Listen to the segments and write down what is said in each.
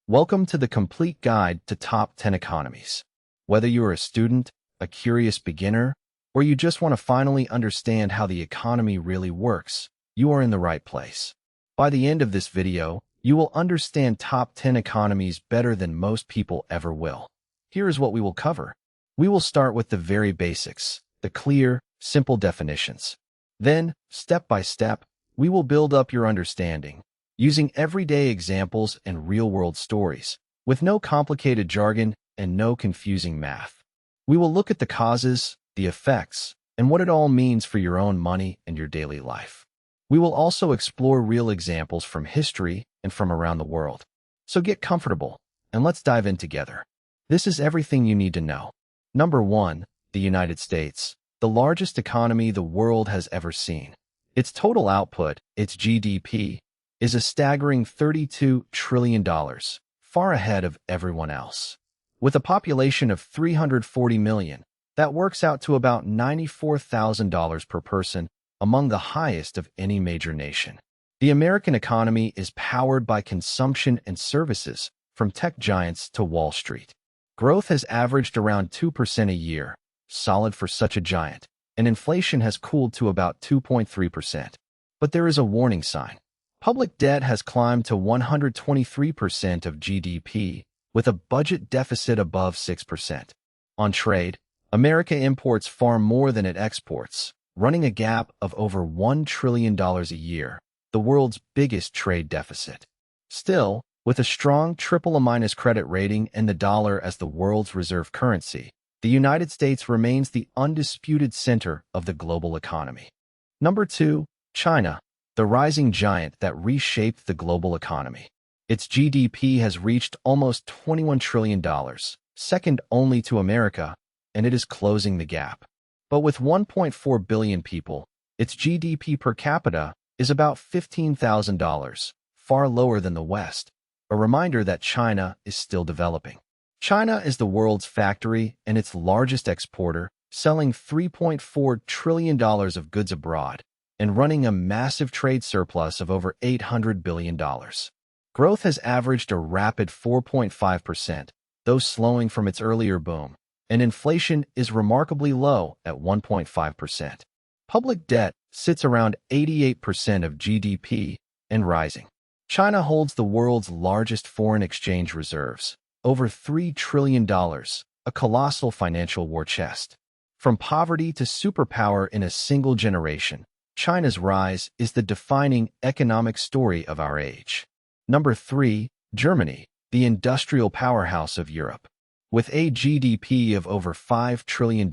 Welcome to the complete guide to top 10 economies. Whether you're a student, a curious beginner, or you just want to finally understand how the economy really works, you are in the right place. By the end of this video, you will understand top 10 economies better than most people ever will. Here is what we will cover. We will start with the very basics, the clear, simple definitions. Then, step by step, we will build up your understanding, using everyday examples and real-world stories, with no complicated jargon and no confusing math. We will look at the causes, the effects, and what it all means for your own money and your daily life. We will also explore real examples from history and from around the world. So get comfortable, and let's dive in together. This is everything you need to know. Number 1, the United States, the largest economy the world has ever seen. Its total output, its GDP, is a staggering $32 trillion, far ahead of everyone else. With a population of 340 million, that works out to about $94,000 per person, among the highest of any major nation. The American economy is powered by consumption and services, from tech giants to Wall Street. Growth has averaged around 2% a year, solid for such a giant, and inflation has cooled to about 2.3%. But there is a warning sign. Public debt has climbed to 123% of GDP, with a budget deficit above 6%. On trade, America imports far more than it exports, running a gap of over $1 trillion a year, the world's biggest trade deficit. Still, with a strong AAA- credit rating and the dollar as the world's reserve currency, the United States remains the undisputed center of the global economy. Number 2, China, the rising giant that reshaped the global economy. Its GDP has reached almost $21 trillion, second only to America, and it is closing the gap. But with 1.4 billion people, its GDP per capita is about $15,000, far lower than the West, a reminder that China is still developing. China is the world's factory and its largest exporter, selling $3.4 trillion of goods abroad and running a massive trade surplus of over $800 billion. Growth has averaged a rapid 4.5%, though slowing from its earlier boom, and inflation is remarkably low at 1.5%. Public debt sits around 88% of GDP and rising. China holds the world's largest foreign exchange reserves, over $3 trillion, a colossal financial war chest. From poverty to superpower in a single generation, China's rise is the defining economic story of our age. Number 3, Germany, the industrial powerhouse of Europe. With a GDP of over $5 trillion,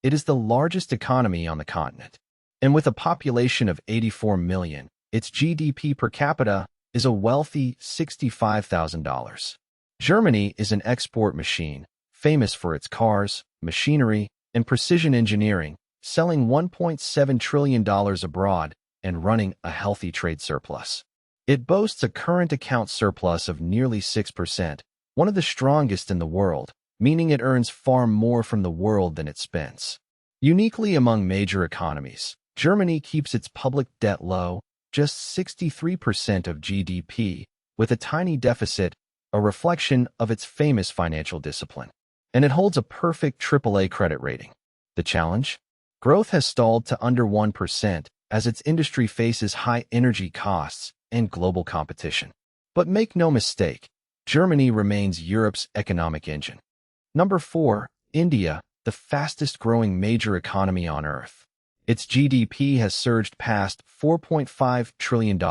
it is the largest economy on the continent. And with a population of 84 million, its GDP per capita is a wealthy $65,000. Germany is an export machine, famous for its cars, machinery, and precision engineering, selling $1.7 trillion abroad and running a healthy trade surplus. It boasts a current account surplus of nearly 6%, one of the strongest in the world, meaning it earns far more from the world than it spends. Uniquely among major economies, Germany keeps its public debt low, just 63% of GDP, with a tiny deficit, a reflection of its famous financial discipline. And it holds a perfect AAA credit rating. The challenge? Growth has stalled to under 1% as its industry faces high energy costs and global competition. But make no mistake, Germany remains Europe's economic engine. Number 4, India, the fastest-growing major economy on Earth. Its GDP has surged past $4.5 trillion,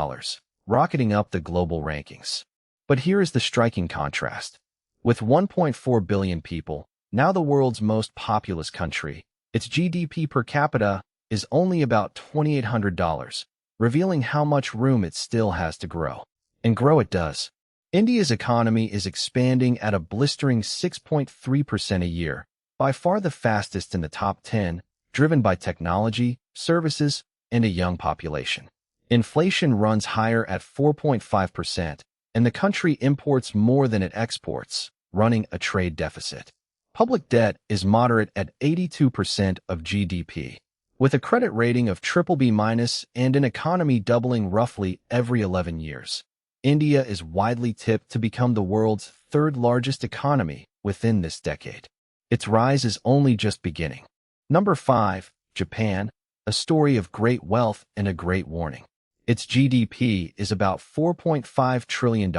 rocketing up the global rankings. But here is the striking contrast. With 1.4 billion people, now the world's most populous country, its GDP per capita is only about $2,800, revealing how much room it still has to grow. And grow it does. India's economy is expanding at a blistering 6.3% a year, by far the fastest in the top 10, driven by technology, services, and a young population. Inflation runs higher at 4.5%, and the country imports more than it exports, running a trade deficit. Public debt is moderate at 82% of GDP, with a credit rating of BBB- and an economy doubling roughly every 11 years. India is widely tipped to become the world's third largest economy within this decade. Its rise is only just beginning. Number 5, Japan, a story of great wealth and a great warning. Its GDP is about $4.5 trillion,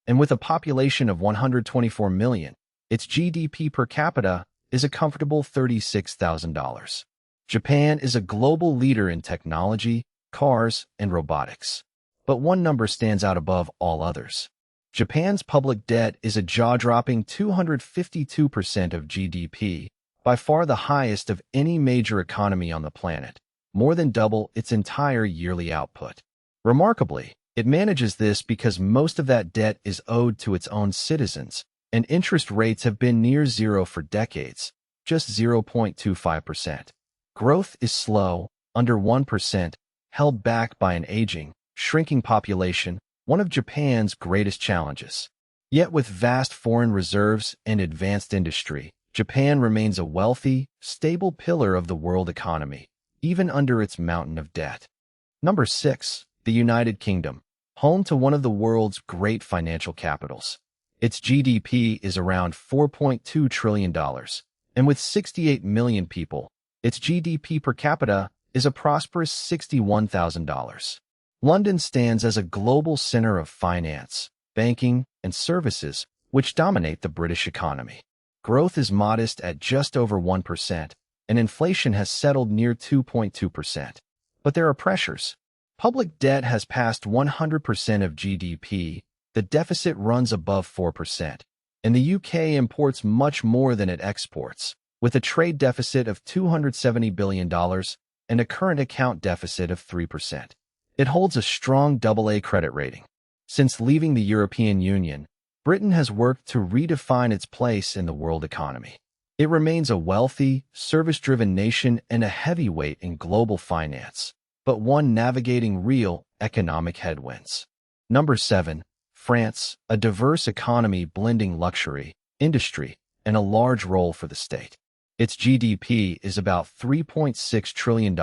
and with a population of 124 million, its GDP per capita is a comfortable $36,000. Japan is a global leader in technology, cars, and robotics. But one number stands out above all others. Japan's public debt is a jaw-dropping 252% of GDP, by far the highest of any major economy on the planet, more than double its entire yearly output. Remarkably, it manages this because most of that debt is owed to its own citizens, and interest rates have been near zero for decades, just 0.25%. Growth is slow, under 1%, held back by an aging, shrinking population, one of Japan's greatest challenges. Yet with vast foreign reserves and advanced industry, Japan remains a wealthy, stable pillar of the world economy, even under its mountain of debt. Number 6, the United Kingdom, home to one of the world's great financial capitals. Its GDP is around $4.2 trillion, and with 68 million people, its GDP per capita is a prosperous $61,000. London stands as a global center of finance, banking, and services, which dominate the British economy. Growth is modest at just over 1%, and inflation has settled near 2.2%. But there are pressures. Public debt has passed 100% of GDP, the deficit runs above 4%, and the UK imports much more than it exports, with a trade deficit of $270 billion and a current account deficit of 3%. It holds a strong AA credit rating. Since leaving the European Union, Britain has worked to redefine its place in the world economy. It remains a wealthy, service-driven nation and a heavyweight in global finance, but one navigating real economic headwinds. Number 7, France, a diverse economy blending luxury, industry, and a large role for the state. Its GDP is about $3.6 trillion,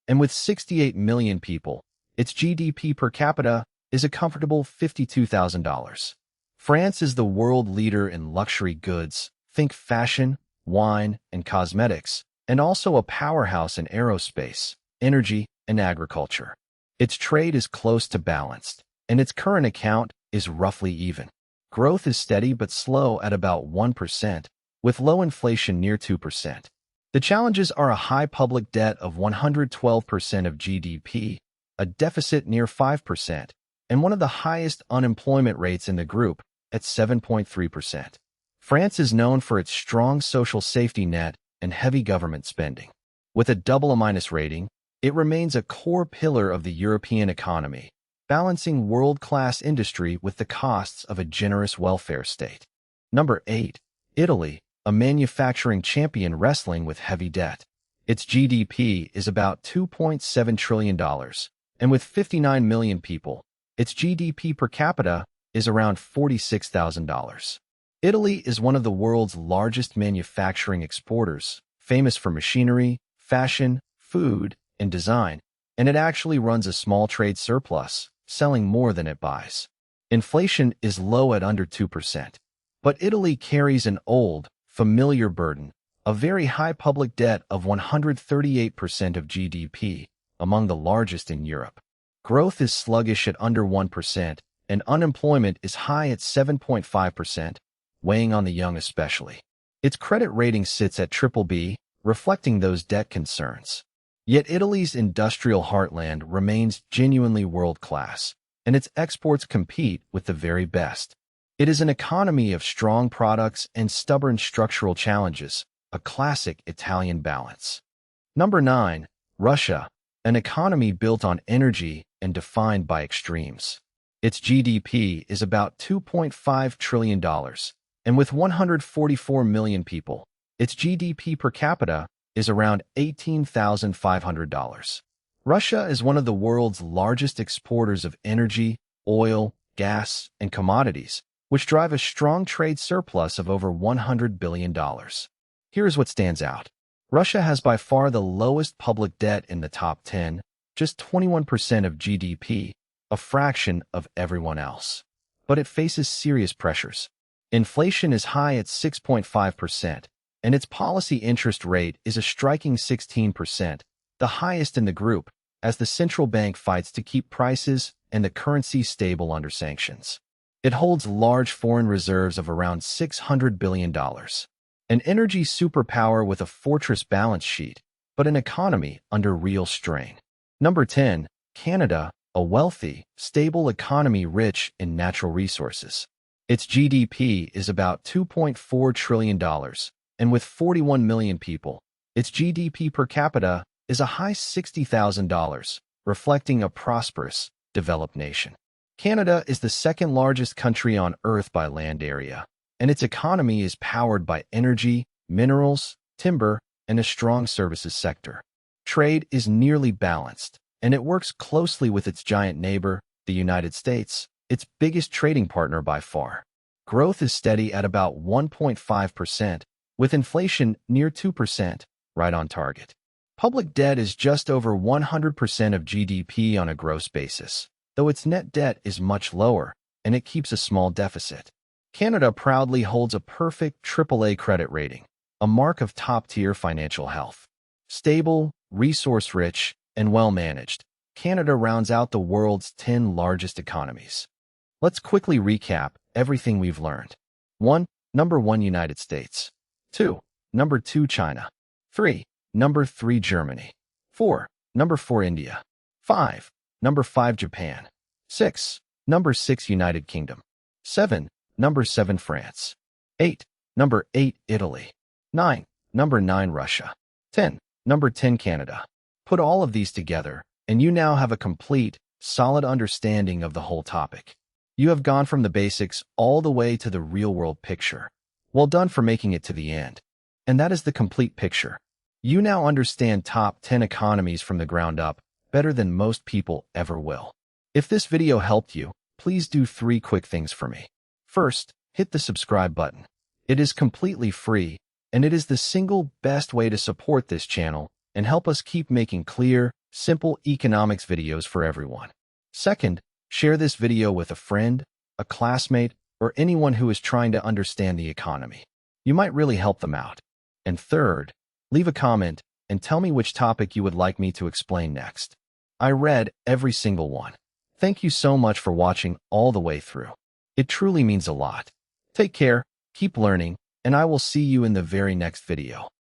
and with 68 million people, its GDP per capita is a comfortable $52,000. France is the world leader in luxury goods, think fashion, wine, and cosmetics, and also a powerhouse in aerospace, energy, and agriculture. Its trade is close to balanced, and its current account is roughly even. Growth is steady but slow at about 1%, with low inflation near 2%. The challenges are a high public debt of 112% of GDP, a deficit near 5%, and one of the highest unemployment rates in the group at 7.3%. France is known for its strong social safety net and heavy government spending. With a AA- rating, it remains a core pillar of the European economy, balancing world-class industry with the costs of a generous welfare state. Number 8, Italy, a manufacturing champion wrestling with heavy debt. Its GDP is about $2.7 trillion, and with 59 million people, its GDP per capita is around $46,000. Italy is one of the world's largest manufacturing exporters, famous for machinery, fashion, food, and design, and it actually runs a small trade surplus, selling more than it buys. Inflation is low at under 2%, but Italy carries an old, familiar burden, a very high public debt of 138% of GDP, among the largest in Europe. Growth is sluggish at under 1%, and unemployment is high at 7.5%, weighing on the young especially. Its credit rating sits at BBB, reflecting those debt concerns. Yet Italy's industrial heartland remains genuinely world-class, and its exports compete with the very best. It is an economy of strong products and stubborn structural challenges, a classic Italian balance. Number 9, Russia, an economy built on energy and defined by extremes. Its GDP is about $2.5 trillion, and with 144 million people, its GDP per capita is around $18,500. Russia is one of the world's largest exporters of energy, oil, gas, and commodities, which drive a strong trade surplus of over $100 billion. Here's what stands out. Russia has by far the lowest public debt in the top 10, just 21% of GDP, a a fraction of everyone else. But it faces serious pressures. Inflation is high at 6.5%, and its policy interest rate is a striking 16%, the highest in the group, as the central bank fights to keep prices and the currency stable under sanctions. It holds large foreign reserves of around $600 billion. An energy superpower with a fortress balance sheet, but an economy under real strain. Number 10, Canada, a wealthy, stable economy rich in natural resources. Its GDP is about $2.4 trillion, and with 41 million people, its GDP per capita is a high $60,000, reflecting a prosperous, developed nation. Canada is the second largest country on Earth by land area, and its economy is powered by energy, minerals, timber, and a strong services sector. Trade is nearly balanced, and it works closely with its giant neighbor, the United States, its biggest trading partner by far. Growth is steady at about 1.5%, with inflation near 2%, right on target. Public debt is just over 100% of GDP on a gross basis, though its net debt is much lower, and it keeps a small deficit. Canada proudly holds a perfect AAA credit rating, a mark of top-tier financial health. Stable, resource-rich, and well-managed, Canada rounds out the world's 10 largest economies. Let's quickly recap everything we've learned. 1. Number 1, United States. 2. Number 2, China. 3. Number 3, Germany. 4. Number 4, India. 5. Number 5, Japan. 6. Number 6, United Kingdom. 7. Number 7, France. 8. Number 8, Italy. 9. Number 9, Russia. 10. Number 10, Canada. Put all of these together, and you now have a complete, solid understanding of the whole topic. You have gone from the basics all the way to the real-world picture. Well done for making it to the end. And that is the complete picture. You now understand top 10 economies from the ground up better than most people ever will. If this video helped you, please do 3 quick things for me. First, hit the subscribe button. It is completely free, and it is the single best way to support this channel and help us keep making clear, simple economics videos for everyone. Second, share this video with a friend, a classmate, or anyone who is trying to understand the economy. You might really help them out. And third, leave a comment and tell me which topic you would like me to explain next. I read every single one. Thank you so much for watching all the way through. It truly means a lot. Take care, keep learning, and I will see you in the very next video.